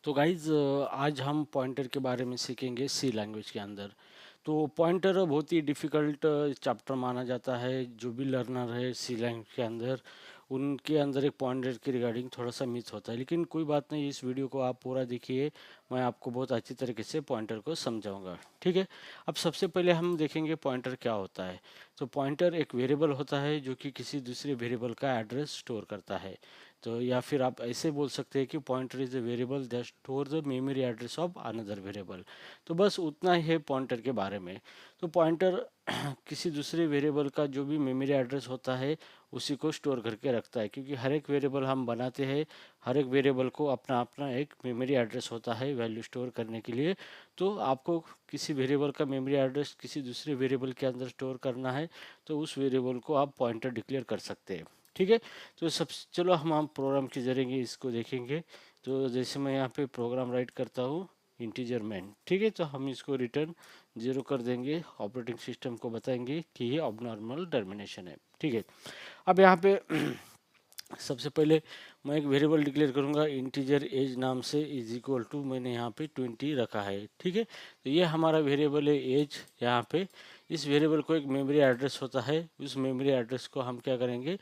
तो गाइज आज हम पॉइंटर के बारे में सीखेंगे सी लैंग्वेज के अंदर। तो पॉइंटर बहुत ही डिफ़िकल्ट चैप्टर माना जाता है। जो भी लर्नर है सी लैंग्वेज के अंदर, उनके अंदर एक पॉइंटर के रिगार्डिंग थोड़ा सा मिस होता है, लेकिन कोई बात नहीं। इस वीडियो को आप पूरा देखिए, मैं आपको बहुत अच्छी तरीके से पॉइंटर को समझाऊंगा। ठीक है। अब सबसे पहले हम देखेंगे पॉइंटर क्या होता है। तो पॉइंटर एक वेरिएबल होता है जो कि किसी दूसरे वेरिएबल का एड्रेस स्टोर करता है। तो या फिर आप ऐसे बोल सकते हैं कि pointer is a variable that store the memory address of another variable. तो बस उतना ही है पॉइंटर के बारे में। तो पॉइंटर किसी दूसरे वेरिएबल का जो भी मेमोरी एड्रेस होता है उसी को स्टोर करके रखता है, क्योंकि हर एक वेरिएबल हम बनाते हैं, हर एक वेरिएबल को अपना अपना एक मेमोरी एड्रेस होता है वैल्यू स्टोर करने के लिए। तो आपको किसी वेरिएबल का मेमोरी एड्रेस किसी दूसरे वेरिएबल के अंदर स्टोर करना है, तो उस वेरिएबल को आप पॉइंटर डिक्लेयर कर सकते हैं। ठीक है। तो सब चलो हम प्रोग्राम के जरिए इसको देखेंगे। तो जैसे मैं यहाँ पे प्रोग्राम राइट करता हूँ इंटीजर मैन। ठीक है। तो हम इसको रिटर्न 0 कर देंगे, ऑपरेटिंग सिस्टम को बताएंगे कि ये ऑबनॉर्मल टर्मिनेशन है। ठीक है। अब यहाँ पे सबसे पहले मैं एक वेरिएबल डिक्लेयर करूँगा इंटीजर एज नाम से, इज इक्वल टू मैंने यहाँ पे 20 रखा है। ठीक है। तो ये हमारा वेरिएबल है एज। यहाँ पे इस वेरिएबल को एक मेमोरी एड्रेस होता है, उस मेमोरी एड्रेस को हम क्या करेंगे,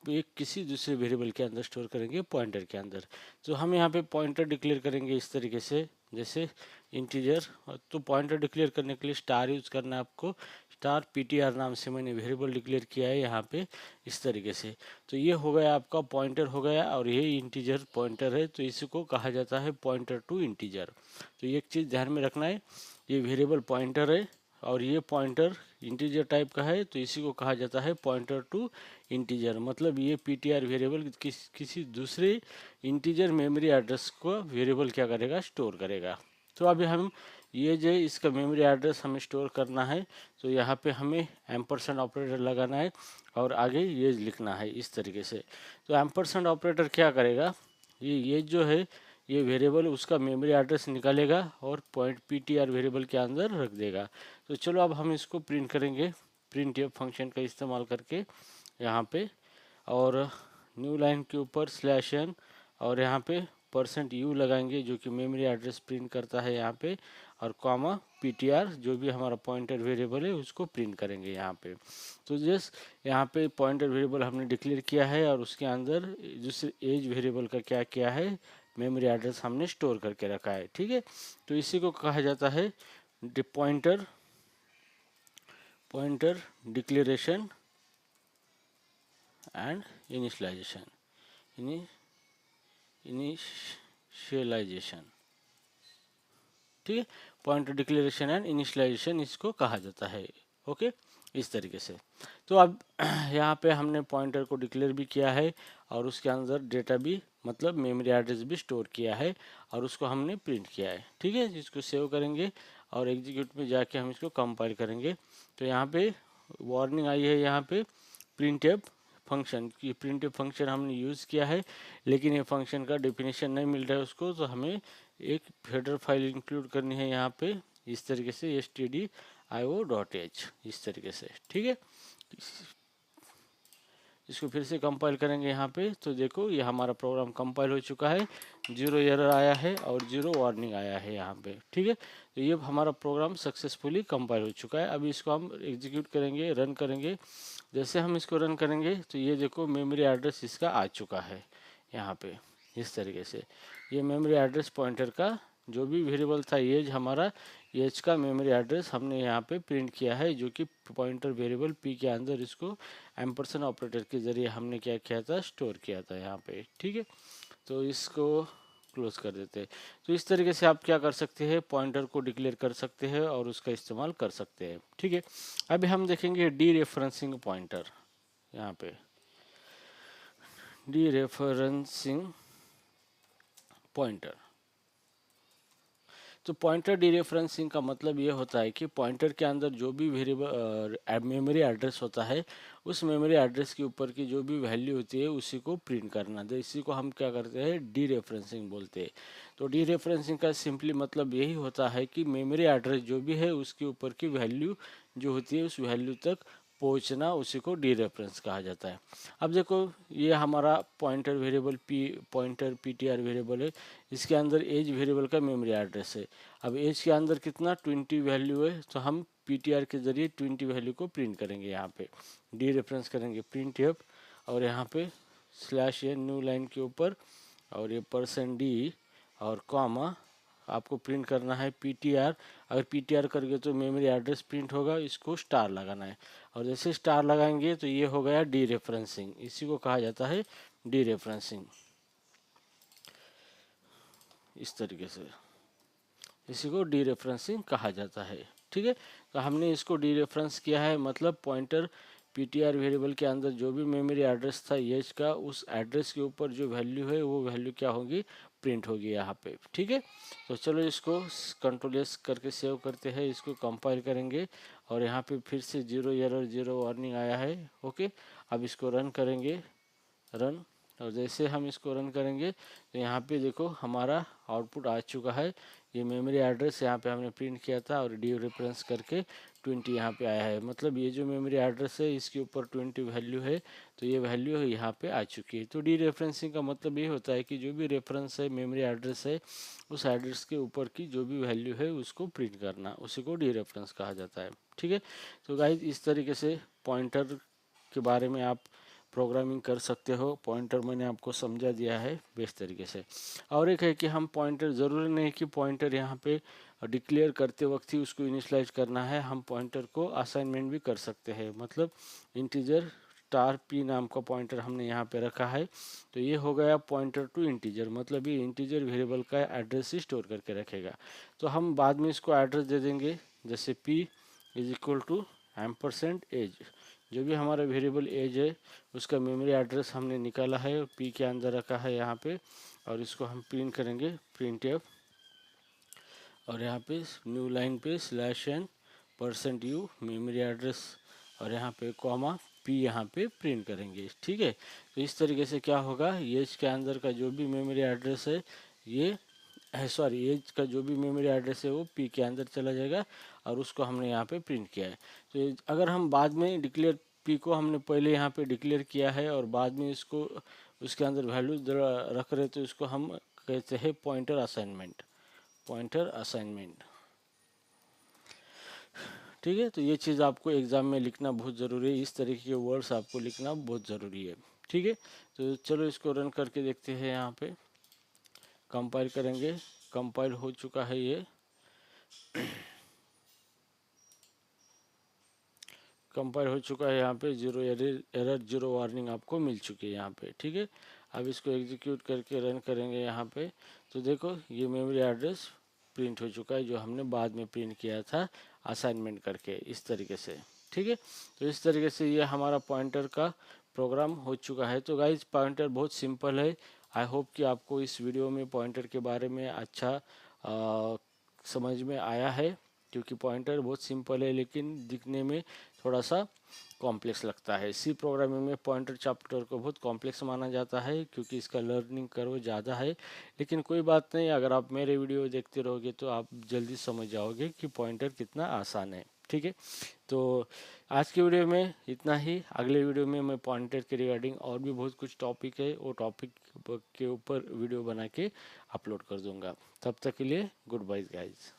एक किसी दूसरे वेरिएबल के अंदर स्टोर करेंगे पॉइंटर के अंदर। तो हम यहाँ पे पॉइंटर डिक्लेयर करेंगे इस तरीके से, जैसे इंटीजर। तो पॉइंटर डिक्लेयर करने के लिए स्टार यूज करना है आपको। स्टार पीटीआर नाम से मैंने वेरिएबल डिक्लेयर किया है यहाँ पे इस तरीके से। तो ये हो गया आपका पॉइंटर हो गया, और ये इंटीजर पॉइंटर है, तो इसी को कहा जाता है पॉइंटर टू इंटीजर। तो ये एक चीज़ ध्यान में रखना है, ये वेरिएबल पॉइंटर है और ये पॉइंटर इंटीजर टाइप का है, तो इसी को कहा जाता है पॉइंटर टू इंटीजर। मतलब ये पीटीआर वेरिएबल किसी दूसरे इंटीजर मेमोरी एड्रेस को वेरिएबल क्या करेगा, स्टोर करेगा। तो अभी हम ये जो इसका मेमोरी एड्रेस हमें स्टोर करना है, तो यहाँ पे हमें एम्परसेंड ऑपरेटर लगाना है और आगे ये लिखना है इस तरीके से। तो एम्परसेंड ऑपरेटर क्या करेगा, ये जो है ये वेरिएबल उसका मेमोरी एड्रेस निकालेगा और पॉइंट पीटीआर वेरिएबल के अंदर रख देगा। तो चलो अब हम इसको प्रिंट करेंगे प्रिंट एफ फंक्शन का इस्तेमाल करके यहाँ पे, और न्यू लाइन के ऊपर स्लैश एन और यहाँ पे परसेंट यू लगाएंगे जो कि मेमोरी एड्रेस प्रिंट करता है यहाँ पे, और कॉमा पीटीआर जो भी हमारा पॉइंटर वेरिएबल है उसको प्रिंट करेंगे यहाँ पे। तो जस्ट यहाँ पे पॉइंटर वेरिएबल हमने डिक्लेयर किया है और उसके अंदर दूसरे एज वेरिएबल का क्या किया है, मेमोरी एड्रेस हमने स्टोर करके रखा है। ठीक है। तो इसी को कहा जाता है pointer pointer declaration and initialization initialization. ठीक है। पॉइंटर डिक्लेरेशन एंड इनिशियलाइजेशन इसको कहा जाता है। ओके, इस तरीके से। तो अब यहाँ पे हमने पॉइंटर को डिक्लेयर भी किया है और उसके अंदर डेटा भी, मतलब मेमोरी एड्रेस भी स्टोर किया है और उसको हमने प्रिंट किया है। ठीक है। इसको सेव करेंगे और एग्जीक्यूट में जाके हम इसको कंपाइल करेंगे। तो यहाँ पे वार्निंग आई है, यहाँ पे प्रिंटफ फंक्शन की प्रिंटफ फंक्शन हमने यूज़ किया है, लेकिन ये फंक्शन का डेफिनेशन नहीं मिल रहा है उसको, तो हमें एक हेडर फाइल इंक्लूड करनी है यहाँ पे इस तरीके से stdio.h इस तरीके से। ठीक है। इसको फिर से कंपाइल करेंगे यहाँ पे, तो देखो ये हमारा प्रोग्राम कंपाइल हो चुका है, 0 एरर आया है और 0 वार्निंग आया है यहाँ पे। ठीक है। तो ये हमारा प्रोग्राम सक्सेसफुली कंपाइल हो चुका है। अभी इसको हम एग्जीक्यूट करेंगे, रन करेंगे। जैसे हम इसको रन करेंगे तो ये देखो मेमोरी एड्रेस इसका आ चुका है यहाँ पे इस तरीके से। ये मेमोरी एड्रेस पॉइंटर का जो भी वेरिएबल था एज, हमारा एज का मेमोरी एड्रेस हमने यहाँ पे प्रिंट किया है, जो कि पॉइंटर वेरिएबल पी के अंदर इसको एम्परसेंड ऑपरेटर के जरिए हमने क्या किया था, स्टोर किया था यहाँ पे। ठीक है। तो इसको क्लोज कर देते हैं। तो इस तरीके से आप क्या कर सकते हैं, पॉइंटर को डिक्लेयर कर सकते हैं और उसका इस्तेमाल कर सकते हैं। ठीक है। अभी हम देखेंगे डी रेफरेंसिंग पॉइंटर। यहाँ पे डी रेफरेंसिंग पॉइंटर। तो पॉइंटर डीरेफरेंसिंग का मतलब ये होता है कि पॉइंटर के अंदर जो भी वेरिएबल मेमोरी एड्रेस होता है, उस मेमोरी एड्रेस के ऊपर की जो भी वैल्यू होती है उसी को प्रिंट करना। तो इसी को हम क्या करते हैं, डीरेफरेंसिंग बोलते हैं। तो डीरेफरेंसिंग का सिंपली मतलब यही होता है कि मेमोरी एड्रेस जो भी है उसके ऊपर की वैल्यू जो होती है उस वैल्यू तक पहुंचना, उसी को डी रेफरेंस कहा जाता है। अब देखो ये हमारा pointer variable pointer PTR variable है, इसके अंदर एज वेरिएबल का मेमोरी एड्रेस है। अब एज के अंदर कितना 20 वैल्यू है, तो हम पीटीआर के जरिए 20 वैल्यू को प्रिंट करेंगे। यहाँ पे डी रेफरेंस करेंगे प्रिंट एफ, और यहाँ पे स्लैश ये न्यू लाइन के ऊपर, और ये %d और कॉमा, आपको प्रिंट करना है पीटीआर। अगर पीटीआर करोगे तो मेमोरी एड्रेस प्रिंट होगा, इसको स्टार लगाना है, और जैसे स्टार लगाएंगे तो ये हो गया डी रेफरेंसिंग। इसी को कहा जाता है डी रेफरेंसिंग। इस तरीके से इसी को डी रेफरेंसिंग कहा जाता है। ठीक है, तो हमने इसको डी रेफरेंस किया है, मतलब पॉइंटर पीटीआर वेरिएबल के अंदर जो भी मेमोरी एड्रेस था एज का, उस एड्रेस के ऊपर जो वैल्यू है वो वैल्यू क्या होगी, प्रिंट होगी यहाँ पे। ठीक है, तो चलो इसको कंट्रोल एस करके सेव करते हैं, इसको कंपाइल करेंगे, और यहाँ पे फिर से 0 एरर 0 वार्निंग आया है। ओके, अब इसको रन करेंगे, रन, और जैसे हम इसको रन करेंगे तो यहाँ पे देखो हमारा आउटपुट आ चुका है। ये मेमोरी एड्रेस यहाँ पे हमने प्रिंट किया था, और डी रेफरेंस करके 20 यहाँ पे आया है। मतलब ये जो मेमोरी एड्रेस है इसके ऊपर 20 वैल्यू है, तो ये वैल्यू है यहाँ पे आ चुकी है। तो डी रेफरेंसिंग का मतलब ये होता है कि जो भी रेफरेंस है, मेमोरी एड्रेस है, उस एड्रेस के ऊपर की जो भी वैल्यू है उसको प्रिंट करना, उसी को डी रेफरेंस कहा जाता है। ठीक है, तो गाइज इस तरीके से पॉइंटर के बारे में आप प्रोग्रामिंग कर सकते हो। पॉइंटर मैंने आपको समझा दिया है बेस्ट तरीके से। और एक है कि हम पॉइंटर, ज़रूरी नहीं कि पॉइंटर यहाँ पे डिक्लेयर करते वक्त ही उसको इनिशलाइज करना है, हम पॉइंटर को असाइनमेंट भी कर सकते हैं। मतलब इंटीजर स्टार p नाम का पॉइंटर हमने यहाँ पे रखा है, तो ये हो गया पॉइंटर टू इंटीजर, मतलब ये इंटीजर वेरिएबल का एड्रेस ही स्टोर करके रखेगा। तो हम बाद में इसको एड्रेस दे देंगे, जैसे p इज इक्वल टू %एज, जो भी हमारा वेरिएबल एज है उसका मेमोरी एड्रेस हमने निकाला है, p के अंदर रखा है यहाँ पे, और इसको हम प्रिंट करेंगे प्रिंट एफ, और यहाँ पे न्यू लाइन पे /n %u मेमोरी एड्रेस, और यहाँ पे कॉमा p यहाँ पे प्रिंट करेंगे। ठीक है, तो इस तरीके से क्या होगा, एज के अंदर का जो भी मेमोरी एड्रेस है, ये सॉरी एज का जो भी मेमोरी एड्रेस है वो p के अंदर चला जाएगा, और उसको हमने यहाँ पे प्रिंट किया है। तो अगर हम बाद में डिक्लेयर, p को हमने पहले यहाँ पे डिक्लेयर किया है और बाद में इसको उसके अंदर वैल्यू रख रहे, तो इसको हम कहते हैं पॉइंटर असाइनमेंट, पॉइंटर असाइनमेंट। ठीक है, तो ये चीज़ आपको एग्ज़ाम में लिखना बहुत ज़रूरी है, इस तरीके के वर्ड्स आपको लिखना बहुत ज़रूरी है। ठीक है, तो चलो इसको रन करके देखते हैं। यहाँ पे कंपाइल करेंगे, कंपाइल हो चुका है ये, कंपाइल हो चुका है। यहाँ पे 0 एरर 0 वार्निंग आपको मिल चुकी है यहाँ पे। ठीक है, अब इसको एग्जीक्यूट करके रन करेंगे यहाँ पे, तो देखो ये मेमोरी एड्रेस प्रिंट हो चुका है, जो हमने बाद में प्रिंट किया था असाइनमेंट करके, इस तरीके से। ठीक है, तो इस तरीके से ये हमारा पॉइंटर का प्रोग्राम हो चुका है। तो गाइज पॉइंटर बहुत सिंपल है। आई होप कि आपको इस वीडियो में पॉइंटर के बारे में अच्छा समझ में आया है, क्योंकि पॉइंटर बहुत सिंपल है लेकिन दिखने में थोड़ा सा कॉम्प्लेक्स लगता है। सी प्रोग्रामिंग में पॉइंटर चैप्टर को बहुत कॉम्प्लेक्स माना जाता है, क्योंकि इसका लर्निंग कर्व ज़्यादा है। लेकिन कोई बात नहीं, अगर आप मेरे वीडियो देखते रहोगे तो आप जल्दी समझ जाओगे कि पॉइंटर कितना आसान है। ठीक है, तो आज की वीडियो में इतना ही। अगले वीडियो में मैं पॉइंटर के रिगार्डिंग और भी बहुत कुछ टॉपिक है, वो टॉपिक के ऊपर वीडियो बना के अपलोड कर दूंगा। तब तक के लिए गुड बाय गाइज।